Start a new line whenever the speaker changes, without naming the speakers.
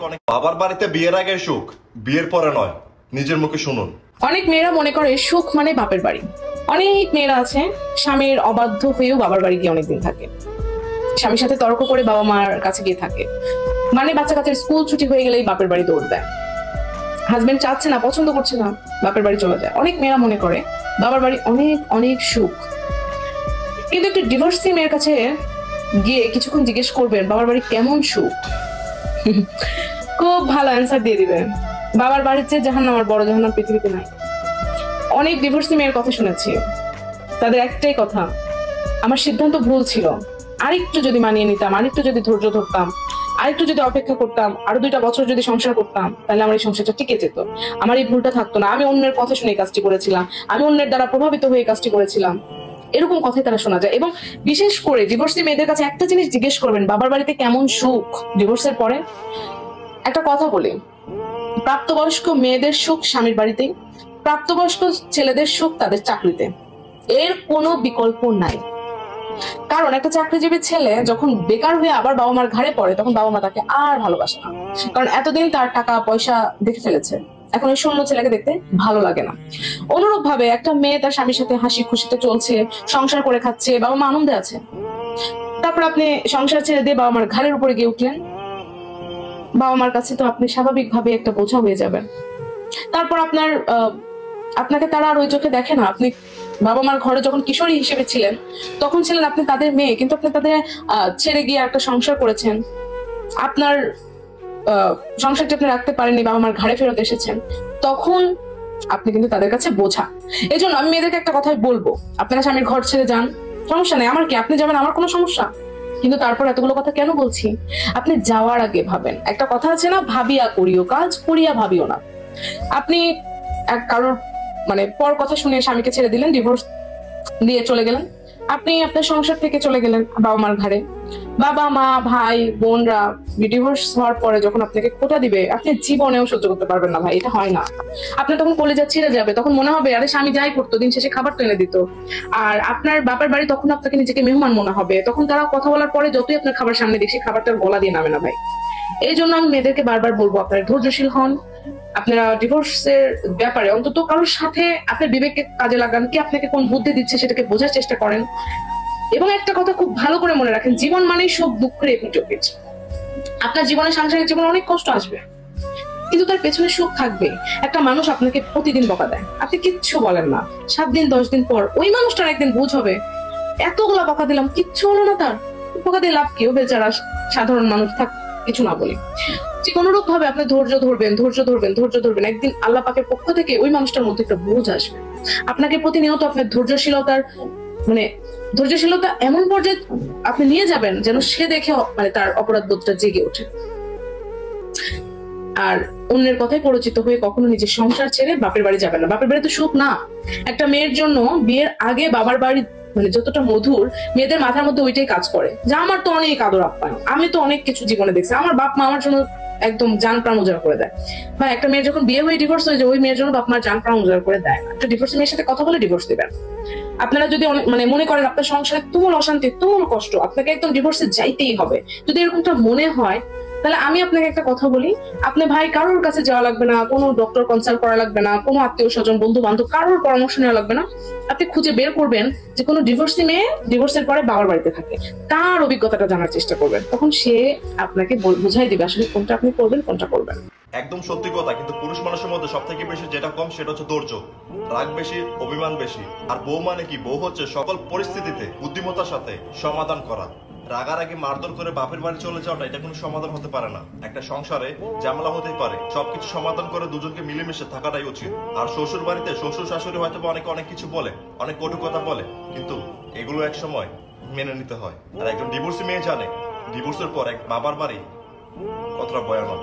অনেক বাবার বাড়িতে বিয়ের আগে সুখ, বিয়ের পরে নয়। নিজের মুখে শুনুন।
অনেক মেয়েরা মনে করে সুখ মানে বাপের বাড়ি। অনেক মেয়েরা আছে স্বামীর অবাধ্য হয়েও বাবার বাড়ি গিয়ে অনেকদিন থাকে, স্বামীর সাথে তর্ক করে বাবা মার কাছে গিয়ে থাকে, মানে বাচ্চা কাচ্চার স্কুল ছুটি হয়ে গেলেই বাপের বাড়ি দৌড় দেয়। হাজবেন্ড চাচ্ছে না, পছন্দ করছে না, বাপের বাড়ি চলে যায়। অনেক মেয়েরা মনে করে বাবার বাড়ি অনেক অনেক সুখ। কিন্তু একটা ডিভোর্সি মেয়ের কাছে গিয়ে কিছুক্ষণ জিজ্ঞেস করবেন বাবার বাড়ি কেমন সুখ, খুব ভালো অ্যান্সার দিয়ে দিবে। বাবার বাড়ির চেয়ে জাহান্নাম আর বড় জাহান্নাম পৃথিবীতে নাই। অনেক ডিভোর্সি মেয়ের কথা শুনেছি, তাদের একটাই কথা, আমার সিদ্ধান্ত ভুল ছিল, আরেকটু যদি মানিয়ে নিতাম, আরেকটু যদি ধৈর্য ধরতাম, আরেকটু যদি অপেক্ষা করতাম, আরো 2টা বছর যদি সংসার করতাম, তাহলে আমার এই সংসারটা টিকে যেত, আমার এই ভুলটা থাকতো না, আমি অন্যের কথা শুনে কাজটি করেছিলাম, আমি অন্যের দ্বারা প্রভাবিত হয়ে কাজটি করেছিলাম। এরকম কথাই তারা শোনা যায়। এবং বিশেষ করে ডিভোর্সি মেয়েদের কাছে একটা জিনিস জিজ্ঞেস করবেন, বাবার বাড়িতে কেমন সুখ ডিভোর্সের পরে। একটা কথা বলি, প্রাপ্তবয়স্ক মেয়েদের সুখ স্বামীর বাড়িতেই, প্রাপ্তবয়স্ক ছেলেদের সুখ তাদের চাকরিতে, এর কোনো বিকল্প নাই। কারণ একটা চাকরিজীবী ছেলে যখন বেকার হয়ে আবার বাবা মার ঘাড়ে পড়ে, তখন বাবা মা তাকে আর ভালোবাসে না, কারণ এতদিন তার টাকা পয়সা দেখে ফেলেছে, এখন ওই শূন্য ছেলেকে দেখতে ভালো লাগে না। অনুরূপ ভাবে একটা মেয়ে তার স্বামীর সাথে হাসি খুশিতে চলছে, সংসার করে খাচ্ছে, বাবা মা আনন্দে আছে, তারপর আপনি সংসার ছেড়ে দিয়ে বাবা মার ঘাড়ের উপরে গিয়ে উঠলেন, বাবা মার কাছে তো আপনি স্বাভাবিকভাবে একটা বোঝা হয়ে যাবেন। তারপর আপনাকে তারা আর ওই চোখে দেখে না। আপনি বাবা মার ঘরে যখন কিশোরী হিসেবে ছিলেন, তখন ছিলেন আপনি তাদের মেয়ে, কিন্তু আপনি তাদের ছেড়ে গিয়ে একটা সংসার করেছেন, আপনার সংসারটি আপনি রাখতে পারেননি, বাবা মার ঘাড়ে ফেরত এসেছেন, তখন আপনি কিন্তু তাদের কাছে বোঝা। এই জন্য আমি মেয়েদেরকে একটা কথাই বলবো, আপনারা স্বামীর ঘর ছেড়ে যান, সমস্যা নেই, আমার কি, আপনি যাবেন, আমার কোনো সমস্যা। কিন্তু তারপর এতগুলো কথা কেন বলছি, আপনি যাওয়ার আগে ভাবেন। একটা কথা আছে না, ভাবিয়া করিও কাজ, করিয়া ভাবিও না। আপনি কারোর পর কথা শুনে স্বামীকে ছেড়ে দিলেন, ডিভোর্স দিয়ে চলে গেলেন, আপনি আপনার সংসার থেকে চলে গেলেন বাবা মার ঘাড়ে। বাবা মা ভাই বোনরা ডিভোর্স হওয়ার পরে যখন আপনাকে খোঁটা দিবে, আপনি জীবনেও সহ্য করতে পারবেন না ভাই, এটা হয় না। আপনার তখন কলেজা ছিঁড়ে যাবে, তখন মনে হবে আরে স্বামী যাই করতো, দিন শেষে খাবার তো এনে দিত। আর আপনার বাবার বাড়ি তখন আপনাকে নিজেকে মেহমান মনে হবে, তখন তারা কথা বলার পরে যতই আপনার খাবার সামনে দেখছি, খাবারটার গলা দিয়ে নামে না ভাই। এই জন্য আমি মেয়েদেরকে বারবার বলবো, আপনারা ধৈর্যশীল হন। আপনারা ডিভোর্সের ব্যাপারে অন্তত কারোর সাথে আপনার বিবেককে কাজে লাগান, কি আপনাকে কোন বুদ্ধি দিচ্ছে সেটাকে বোঝার চেষ্টা করেন। এবং একটা কথা খুব ভালো করে মনে রাখেন, জীবন মানেই সুখ দুঃখের এপিঠ। আপনার জীবনে সাংসারিক জীবনে অনেক কষ্ট আসবে, কিন্তু তার পেছনে সুখ থাকবে। একটা মানুষ আপনাকে প্রতিদিন বকা দেয়, আপনি কিচ্ছু বলেন না, 7 দিন 10 দিন পর ওই মানুষটার একদিন বুঝ হবে, এতগুলা বকা দিলাম কিচ্ছু হলো না, তার বকা দিয়ে লাভ কি, ও বেচারা সাধারণ মানুষ, থাক কিছু না বলি। ঠিক অনুরূপ ভাবে আপনি ধৈর্য ধরবেন, একদিন আল্লাহ পাকের পক্ষ থেকে ওই মানুষটার মধ্যে একটা বোঝ আসবে। আপনাকে প্রতিনিয়ত আপনার ধৈর্যশীলতা এমন পর্যায়ে আপনি নিয়ে যাবেন যেন সে দেখে তার অপরাধ বোধটা জেগে ওঠে। আর অন্যের কথায় পরিচিত হয়ে কখনো নিজের সংসার ছেড়ে বাপের বাড়ি যাবেন না। বাপের বাড়ি তো সুখ না। একটা মেয়ের জন্য বিয়ের আগে বাবার বাড়ি যতটা মধুর, মেয়েদের মাথার মধ্যে ওইটাই কাজ করে যে আমার তো অনেক আদর আপ্যায়ন, আমি তো অনেক কিছু জীবনে দেখছি, আমার বাপ মা আমার জন্য একদম জান প্রাণ উজাড় করে দেয়। বা একটা মেয়ের যখন বিয়ে হয়ে ডিভোর্স হয়ে যায়, ওই মেয়ের জন্য বাপ মা জান প্রাণ উজাড় করে দেয় না। একটা ডিভোর্স মেয়ের সাথে কথা বলে ডিভোর্স দিবেন। আপনারা যদি মনে করেন আপনার সংসারে তুমুল অশান্তি, তুমুল কষ্ট, আপনাকে একদম ডিভোর্সে যাইতেই হবে, যদি এরকমটা মনে হয়, তাহলে আমি আপনাকে একটা কথা বলি, আপনি ভাই কারোর কাছে যাওয়া লাগবে না, কোনো ডক্টর কনসাল্ট করা লাগবে না, কোনো আত্মীয় স্বজন বন্ধু বান্ধব কারোর পরামর্শ নেওয়া লাগবে না। আপনি খুঁজে বের করবেন যে কোনো ডিভোর্সি মেয়ে ডিভোর্সের পরে বাবার বাড়িতে থাকে, তার অভিজ্ঞতাটা জানার চেষ্টা করবেন, তখন সে আপনাকে বুঝাই দিবে আসলে কোনটা আপনি করবেন, কোনটা করবেন।
একদম সত্যি কথা, কিন্তু পুরুষ মানুষের মধ্যে সব থেকে বেশি যেটা কম সেটা হচ্ছে ধৈর্য। রাগ বেশি, অভিমান বেশি। আর বউ মানে কি, বউ হচ্ছে সকল পরিস্থিতিতে বুদ্ধিমত্তার সাথে সমাধান করা। রাগারাগি মারধর করে বাপের বাড়ি চলে যাওয়াটা এটা কোনো সমাধান হতে পারে না। একটা সংসারে ঝামেলা হতেই পারে, সবকিছু সমাধান করে দুজনকে মিলেমিশে থাকাটাই উচিত। আর শ্বশুর বাড়িতে শ্বশুর শাশুড়ি হয়তো অনেকে অনেক কিছু বলে, অনেক কটু কথা বলে, কিন্তু এগুলো এক সময় মেনে নিতে হয়। আর একজন ডিভোর্সি মেয়ে জানে ডিভোর্সের পর এক বাবার বাড়ি কতটা ভয়ানক।